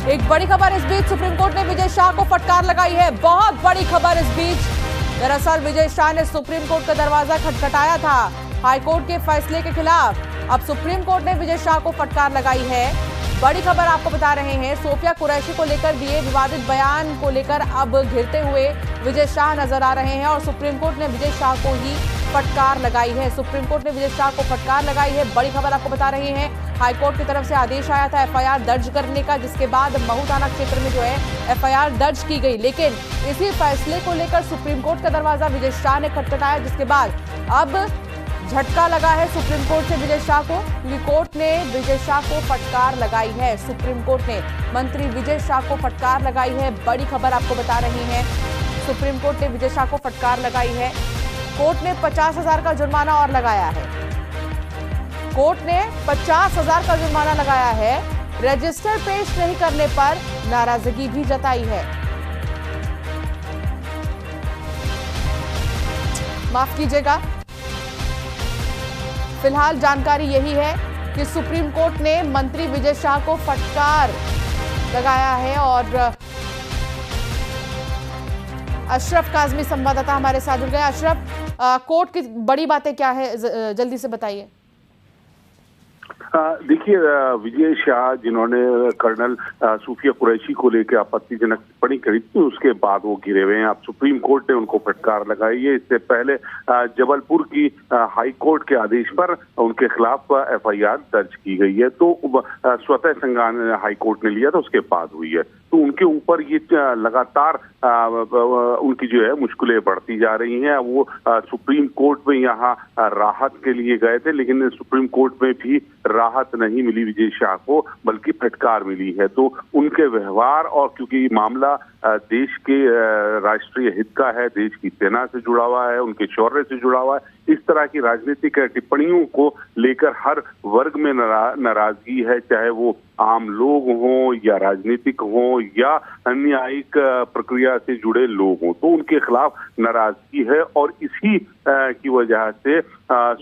एक बड़ी खबर इस बीच सुप्रीम कोर्ट ने विजय शाह को फटकार लगाई है। बहुत बड़ी खबर इस बीच। दरअसल विजय शाह ने सुप्रीम कोर्ट का दरवाजा खटखटाया था हाईकोर्ट के फैसले के खिलाफ। अब सुप्रीम कोर्ट ने विजय शाह को फटकार लगाई है। बड़ी खबर आपको बता रहे हैं। सोफिया कुरैशी को लेकर दिए विवादित बयान को लेकर अब घिरते हुए विजय शाह नजर आ रहे हैं और सुप्रीम कोर्ट ने विजय शाह को ही फटकार लगाई है। सुप्रीम कोर्ट ने विजय शाह को फटकार लगाई है। बड़ी खबर आपको बता रहे हैं। हाईकोर्ट की तरफ से आदेश आया था एफआईआर दर्ज करने का, जिसके बाद महू थाना क्षेत्र में जो है एफआईआर दर्ज की गई। लेकिन इसी फैसले को लेकर सुप्रीम कोर्ट का दरवाजा विजय शाह ने खटखटाया, जिसके बाद अब झटका लगा है सुप्रीम कोर्ट से विजय शाह को, क्योंकि कोर्ट ने विजय शाह को फटकार लगाई है। सुप्रीम कोर्ट ने मंत्री विजय शाह को फटकार लगाई है। बड़ी खबर आपको बता रही है। सुप्रीम कोर्ट ने विजय शाह को फटकार लगाई है। कोर्ट ने 50,000 का जुर्माना और लगाया है। कोर्ट ने 50,000 का जुर्माना लगाया है। रजिस्टर पेश नहीं करने पर नाराजगी भी जताई है। माफ कीजिएगा, फिलहाल जानकारी यही है कि सुप्रीम कोर्ट ने मंत्री विजय शाह को फटकार लगाया है। और अशरफ काजमी संवाददाता हमारे साथ जुड़ गए। अशरफ, कोर्ट की बड़ी बातें क्या है, जल्दी से बताइए। देखिए, विजय शाह जिन्होंने कर्नल सूफिया कुरैशी को लेकर आपत्तिजनक टिप्पणी करी थी, उसके बाद वो घिरे हुए हैं। अब सुप्रीम कोर्ट ने उनको फटकार लगाई है। इससे पहले जबलपुर की हाई कोर्ट के आदेश पर उनके खिलाफ एफआईआर दर्ज की गई है, तो स्वतः संज्ञान हाई कोर्ट ने लिया था, उसके बाद हुई है। तो उनके ऊपर ये लगातार उनकी जो है मुश्किलें बढ़ती जा रही हैं। वो सुप्रीम कोर्ट में यहाँ राहत के लिए गए थे, लेकिन सुप्रीम कोर्ट में भी राहत नहीं मिली विजय शाह को, बल्कि फटकार मिली है। तो उनके व्यवहार, और क्योंकि मामला देश के राष्ट्रीय हित का है, देश की सेना से जुड़ा हुआ है, उनके शौर्य से जुड़ा हुआ है, इस तरह की राजनीतिक टिप्पणियों को लेकर हर वर्ग में नाराजगी है, चाहे वो आम लोग हों या राजनीतिक हों या न्यायिक प्रक्रिया से जुड़े लोग हों, तो उनके खिलाफ नाराजगी है। और इसी की वजह से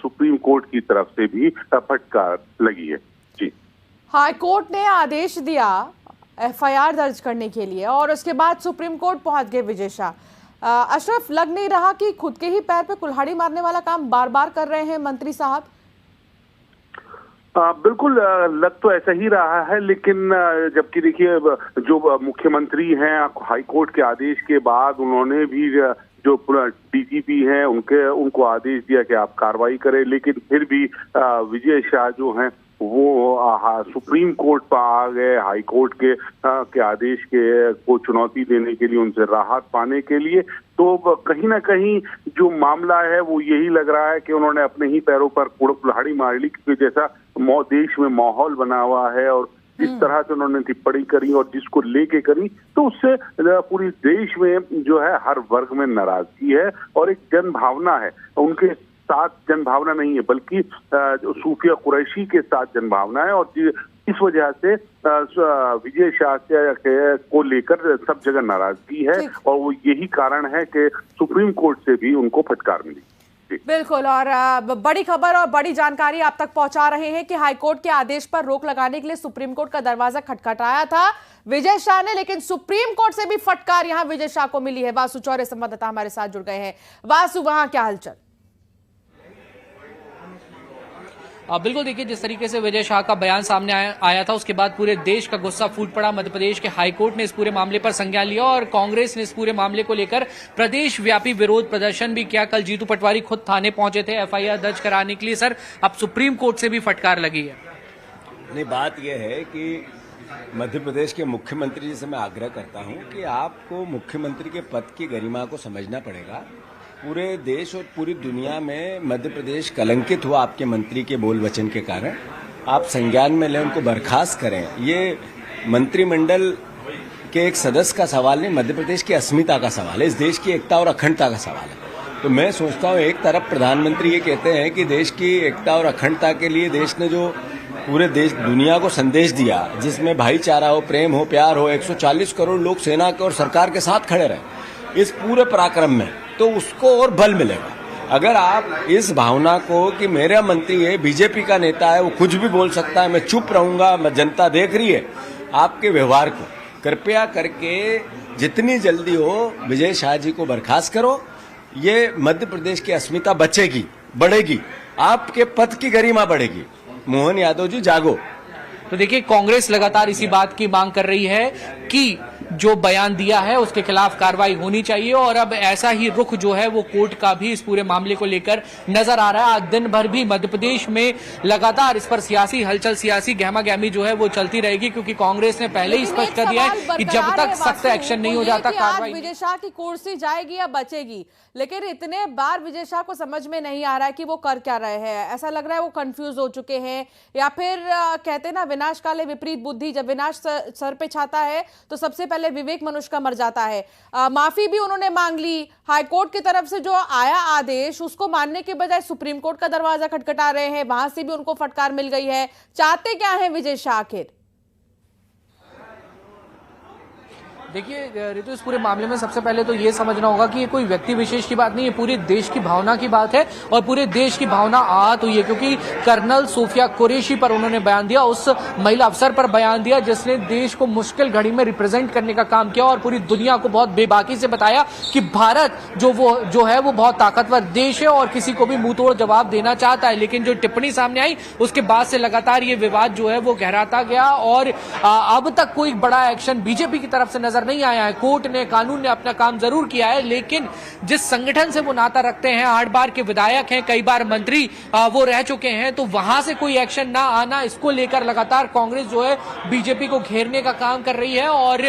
सुप्रीम कोर्ट की तरफ से भी फटकार लगी है। जी, हाई कोर्ट ने आदेश दिया एफआईआर दर्ज करने के लिए और उसके बाद सुप्रीम कोर्ट पहुंच गए विजय शाह। अशरफ, लग नहीं रहा कि खुद के ही पैर पे कुल्हाड़ी मारने वाला काम बार बार कर रहे हैं मंत्री साहब? बिल्कुल, लग तो ऐसा ही रहा है, लेकिन जबकि देखिए जो मुख्यमंत्री हैं हाई कोर्ट के आदेश के बाद उन्होंने भी जो डीजीपी हैं उनको आदेश दिया कि आप कार्रवाई करें, लेकिन फिर भी विजय शाह जो हैं वो सुप्रीम कोर्ट पर आ गए। हाई कोर्ट के आदेश को चुनौती देने के लिए, उनसे राहत पाने के लिए। तो कहीं ना कहीं जो मामला है वो यही लग रहा है कि उन्होंने अपने ही पैरों पर कुल्हाड़ी मार ली, क्योंकि जैसा देश में माहौल बना हुआ है और जिस तरह से उन्होंने टिप्पणी करी और जिसको लेके करी, तो उससे पूरी देश में जो है हर वर्ग में नाराजगी है और एक जन भावना है। उनके साथ जन भावना नहीं है, बल्कि सूफिया कुरैशी के साथ जन भावना है। और इस वजह से विजय शाह को लेकर सब जगह नाराजगी है और वो यही कारण है कि सुप्रीम कोर्ट से भी उनको फटकार मिली। बिल्कुल, और बड़ी खबर और बड़ी जानकारी आप तक पहुंचा रहे हैं कि हाईकोर्ट के आदेश पर रोक लगाने के लिए सुप्रीम कोर्ट का दरवाजा खटखटाया था विजय शाह ने, लेकिन सुप्रीम कोर्ट से भी फटकार यहां विजय शाह को मिली है। वासु चौरे संवाददाता हमारे साथ जुड़ गए हैं। वासु, वहां क्या हलचल? बिल्कुल, देखिए जिस तरीके से विजय शाह का बयान सामने आया था, उसके बाद पूरे देश का गुस्सा फूट पड़ा। मध्य प्रदेश के हाईकोर्ट ने इस पूरे मामले पर संज्ञान लिया और कांग्रेस ने इस पूरे मामले को लेकर प्रदेश व्यापी विरोध प्रदर्शन भी किया। कल जीतू पटवारी खुद थाने पहुंचे थे एफआईआर दर्ज कराने के लिए। सर, अब सुप्रीम कोर्ट से भी फटकार लगी है। नहीं, बात यह है कि मध्य प्रदेश के मुख्यमंत्री जी से मैं आग्रह करता हूं कि आपको मुख्यमंत्री के पद की गरिमा को समझना पड़ेगा। पूरे देश और पूरी दुनिया में मध्य प्रदेश कलंकित हुआ आपके मंत्री के बोल वचन के कारण। आप संज्ञान में लें, उनको बर्खास्त करें। ये मंत्रिमंडल के एक सदस्य का सवाल नहीं, मध्य प्रदेश की अस्मिता का सवाल है, इस देश की एकता और अखंडता का सवाल है। तो मैं सोचता हूँ, एक तरफ प्रधानमंत्री ये कहते हैं कि देश की एकता और अखंडता के लिए देश ने जो पूरे देश दुनिया को संदेश दिया, जिसमें भाईचारा हो, प्रेम हो, प्यार हो, 140 करोड़ लोग सेना के और सरकार के साथ खड़े रहे इस पूरे पराक्रम में, तो उसको और बल मिलेगा। अगर आप इस भावना को कि मेरा मंत्री है, बीजेपी का नेता है, वो कुछ भी बोल सकता है, मैं चुप रहूंगा, मैं जनता देख रही है, आपके व्यवहार को। कृपया करके जितनी जल्दी हो विजय शाह जी को बर्खास्त करो। ये मध्य प्रदेश की अस्मिता बचेगी, बढ़ेगी, आपके पद की गरिमा बढ़ेगी। मोहन यादव जी जागो। तो देखिए, कांग्रेस लगातार इसी बात की मांग कर रही है कि जो बयान दिया है उसके खिलाफ कार्रवाई होनी चाहिए और अब ऐसा ही रुख जो है वो कोर्ट का भी इस पूरे मामले को लेकर नजर आ रहा है। आज दिन भर भी मध्य प्रदेश में लगातार इस पर सियासी हलचल, सियासी गहमागहमी जो है वो चलती रहेगी, क्योंकि कांग्रेस ने पहले ही स्पष्ट कर दिया है कि जब तक सख्त एक्शन नहीं हो जाता कार्रवाई। विजय शाह की कुर्सी जाएगी या बचेगी, लेकिन इतने बार विजय शाह को समझ में नहीं आ रहा है कि वो कर क्या रहे हैं। ऐसा लग रहा है वो कंफ्यूज हो चुके हैं, या फिर कहते ना विनाश काले विपरीत बुद्धि, जब विनाश सर पे छाता है तो सबसे पहले विवेक मनुष्य का मर जाता है। माफी भी उन्होंने मांग ली। हाईकोर्ट की तरफ से जो आया आदेश उसको मानने के बजाय सुप्रीम कोर्ट का दरवाजा खटखटा रहे हैं, वहां से भी उनको फटकार मिल गई है। चाहते क्या है विजय शाह आखिर? देखिए ऋतु, इस पूरे मामले में सबसे पहले तो ये समझना होगा कि ये कोई व्यक्ति विशेष की बात नहीं है, पूरे देश की भावना की बात है और पूरे देश की भावना आहत हुई है, क्योंकि कर्नल सूफिया कुरैशी पर उन्होंने बयान दिया, उस महिला अफसर पर बयान दिया जिसने देश को मुश्किल घड़ी में रिप्रेजेंट करने का काम किया और पूरी दुनिया को बहुत बेबाकी से बताया कि भारत जो है वो बहुत ताकतवर देश है और किसी को भी मुंह तोड़ जवाब देना चाहता है। लेकिन जो टिप्पणी सामने आई उसके बाद से लगातार ये विवाद जो है वो गहराता गया और अब तक कोई बड़ा एक्शन बीजेपी की तरफ से नहीं आया है। कोर्ट ने, कानून ने अपना काम जरूर किया है, लेकिन जिस संगठन से वो नाता रखते हैं, 8 बार के विधायक हैं, कई बार मंत्री वो रह चुके हैं, तो वहां से कोई एक्शन ना आना, इसको लेकर लगातार कांग्रेस जो है बीजेपी को घेरने का काम कर रही है और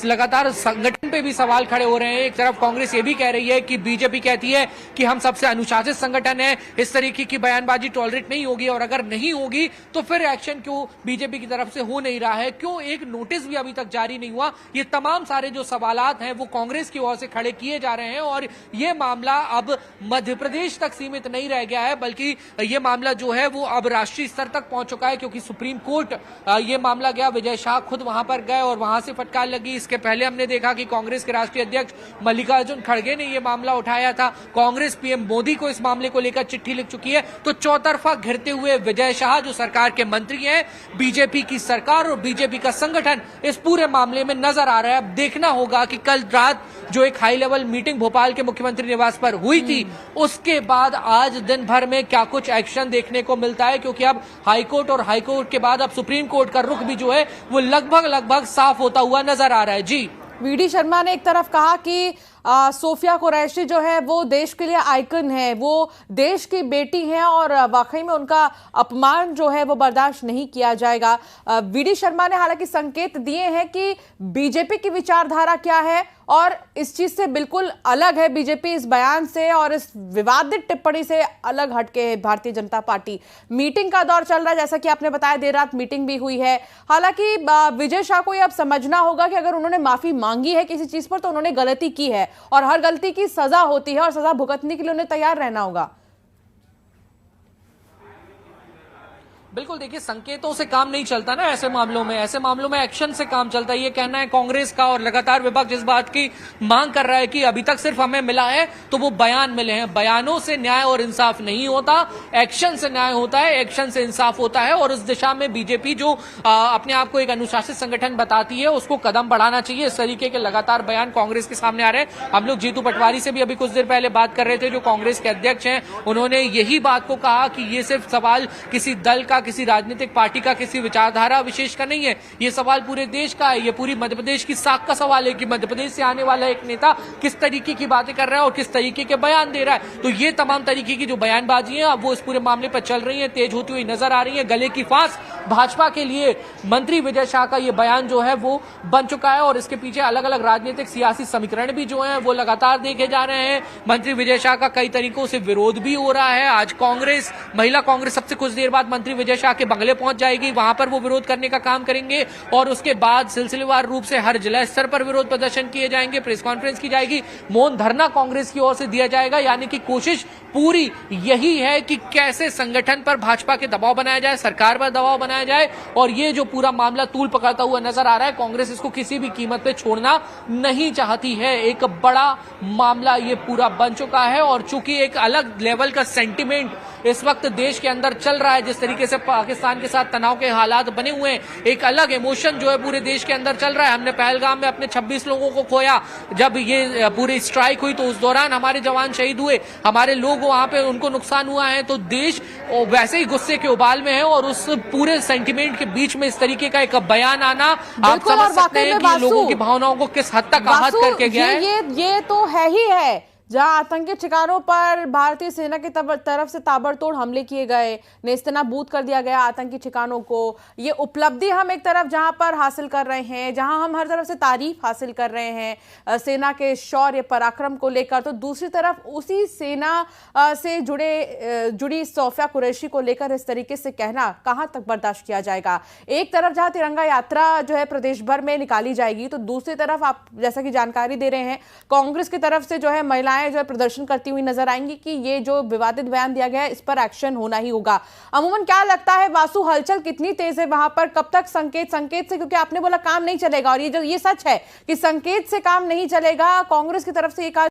लगातार संगठन पे भी सवाल खड़े हो रहे हैं। एक तरफ कांग्रेस ये भी कह रही है कि बीजेपी कहती है कि हम सबसे अनुशासित संगठन है, इस तरीके की बयानबाजी टॉलरेट नहीं होगी और अगर नहीं होगी तो फिर एक्शन क्यों बीजेपी की तरफ से हो नहीं रहा है, क्यों एक नोटिस भी अभी तक जारी नहीं हुआ। ये तमाम सारे जो सवालात हैं वो कांग्रेस की ओर से खड़े किए जा रहे हैं और ये मामला अब मध्य प्रदेश तक सीमित नहीं रह गया है, बल्कि ये मामला जो है वो अब राष्ट्रीय स्तर तक पहुंच चुका है, क्योंकि सुप्रीम कोर्ट ये मामला गया, विजय शाह खुद वहां पर गए और वहां से फटकार लगी। इसके पहले हमने देखा कि कांग्रेस के राष्ट्रीय अध्यक्ष मल्लिकार्जुन खड़गे ने यह मामला उठाया था। कांग्रेस पीएम मोदी को इस मामले को लेकर चिट्ठी लिख चुकी है। तो चौतरफा घिरते हुए विजय शाह जो सरकार के मंत्री हैं, बीजेपी की सरकार और बीजेपी का संगठन इस पूरे मामले में नजर आ रहा है। अब देखना होगा कि कल रात जो एक हाई लेवल मीटिंग भोपाल के मुख्यमंत्री निवास पर हुई थी, उसके बाद आज दिन भर में क्या कुछ एक्शन देखने को मिलता है, क्योंकि अब हाईकोर्ट और हाईकोर्ट के बाद अब सुप्रीम कोर्ट का रुख भी जो है वो लगभग साफ होता हुआ नजर आ रहा है। जी, वीडी शर्मा ने एक तरफ कहा कि सूफिया कुरैशी जो है वो देश के लिए आइकन है, वो देश की बेटी है और वाकई में उनका अपमान जो है वो बर्दाश्त नहीं किया जाएगा। वीडी शर्मा ने हालांकि संकेत दिए हैं कि बीजेपी की विचारधारा क्या है और इस चीज से बिल्कुल अलग है बीजेपी, इस बयान से और इस विवादित टिप्पणी से अलग हटके है भारतीय जनता पार्टी। मीटिंग का दौर चल रहा है, जैसा कि आपने बताया देर रात मीटिंग भी हुई है। हालांकि विजय शाह को यह अब समझना होगा कि अगर उन्होंने माफी मांगी है किसी चीज पर तो उन्होंने गलती की है और हर गलती की सजा होती है और सजा भुगतने के लिए उन्हें तैयार रहना होगा। बिल्कुल, देखिए संकेतों से काम नहीं चलता ना ऐसे मामलों में एक्शन से काम चलता है। ये कहना है कांग्रेस का और लगातार विपक्ष इस बात की मांग कर रहा है कि अभी तक सिर्फ हमें मिला है तो वो बयान मिले हैं। बयानों से न्याय और इंसाफ नहीं होता, एक्शन से न्याय होता है, एक्शन से इंसाफ होता है और उस दिशा में बीजेपी जो अपने आप को एक अनुशासित संगठन बताती है उसको कदम बढ़ाना चाहिए। इस तरीके के लगातार बयान कांग्रेस के सामने आ रहे हैं। हम लोग जीतू पटवारी से भी अभी कुछ देर पहले बात कर रहे थे, जो कांग्रेस के अध्यक्ष हैं, उन्होंने यही बात को कहा कि ये सिर्फ सवाल किसी दल का, किसी राजनीतिक पार्टी का, किसी विचारधारा विशेष का नहीं है, ये सवाल पूरे देश का है, ये पूरी मध्य प्रदेश की साख का सवाल है कि मध्य प्रदेश से आने वाला एक नेता किस तरीके की बातें कर रहा है और किस तरीके के बयान दे रहा है। तो ये तमाम तरीके की जो बयानबाजी है अब वो इस पूरे मामले पर चल रही है, तेज होती हुई नजर आ रही है। गले की फांस भाजपा के लिए मंत्री विजय शाह का ये बयान जो है वो बन चुका है और इसके पीछे अलग अलग राजनीतिक सियासी समीकरण भी जो है वो लगातार देखे जा रहे हैं। मंत्री विजय शाह का कई तरीकों से विरोध भी हो रहा है। आज कांग्रेस, महिला कांग्रेस सबसे कुछ देर बाद मंत्री विजय शाह के बंगले पहुंच जाएगी, वहां पर वो विरोध करने का काम करेंगे और उसके बाद सिलसिलेवार रूप से हर जिला स्तर पर विरोध प्रदर्शन किए जाएंगे, प्रेस कॉन्फ्रेंस की जाएगी, मौन धरना कांग्रेस की ओर से दिया जाएगा। यानी कि कोशिश पूरी यही है कि कैसे संगठन पर भाजपा के दबाव बनाया जाए, सरकार पर दबाव बनाया जाए और ये जो पूरा मामला तूल पकड़ता हुआ नजर आ रहा है, कांग्रेस इसको किसी भी कीमत पे छोड़ना नहीं चाहती है। एक बड़ा मामला ये पूरा बन चुका है और चूंकि एक अलग लेवल का सेंटिमेंट इस वक्त देश के अंदर चल रहा है, जिस तरीके से पाकिस्तान के साथ तनाव के हालात बने हुए हैं, एक अलग इमोशन जो है पूरे देश के अंदर चल रहा है। हमने पहलगाम में अपने 26 लोगों को खोया, जब ये पूरी स्ट्राइक हुई तो उस दौरान हमारे जवान शहीद हुए, हमारे लोग वहां पे उनको नुकसान हुआ है। तो देश वैसे ही गुस्से के उबाल में है और उस पूरे सेंटिमेंट के बीच में इस तरीके का एक बयान आना, आप समझ सकते हैं कि लोगों की भावनाओं को किस हद तक आहत करके गया है। ये तो है ही है, जहां आतंकी ठिकानों पर भारतीय सेना की तरफ से ताबड़तोड़ हमले किए गए, नेस्तनाबूद कर दिया गया आतंकी ठिकानों को। ये उपलब्धि हम एक तरफ जहां पर हासिल कर रहे हैं, जहां हम हर तरफ से तारीफ हासिल कर रहे हैं सेना के शौर्य पराक्रम को लेकर, तो दूसरी तरफ उसी सेना से जुड़ी सोफिया कुरैशी को लेकर इस तरीके से कहना कहां तक बर्दाश्त किया जाएगा। एक तरफ जहां तिरंगा यात्रा जो है प्रदेश भर में निकाली जाएगी, तो दूसरी तरफ आप जैसा कि जानकारी दे रहे हैं, कांग्रेस की तरफ से जो है महिलाएं जो है प्रदर्शन करती हुई नजर आएंगी कि ये जो विवादित बयान दिया गया है इस पर एक्शन होना ही होगा। अमूमन क्या लगता है वासु, हलचल कितनी तेज है वहां पर? कब तक संकेत से, क्योंकि आपने बोला काम नहीं चलेगा और ये सच है कि संकेत से काम नहीं चलेगा, कांग्रेस की तरफ से ये कहा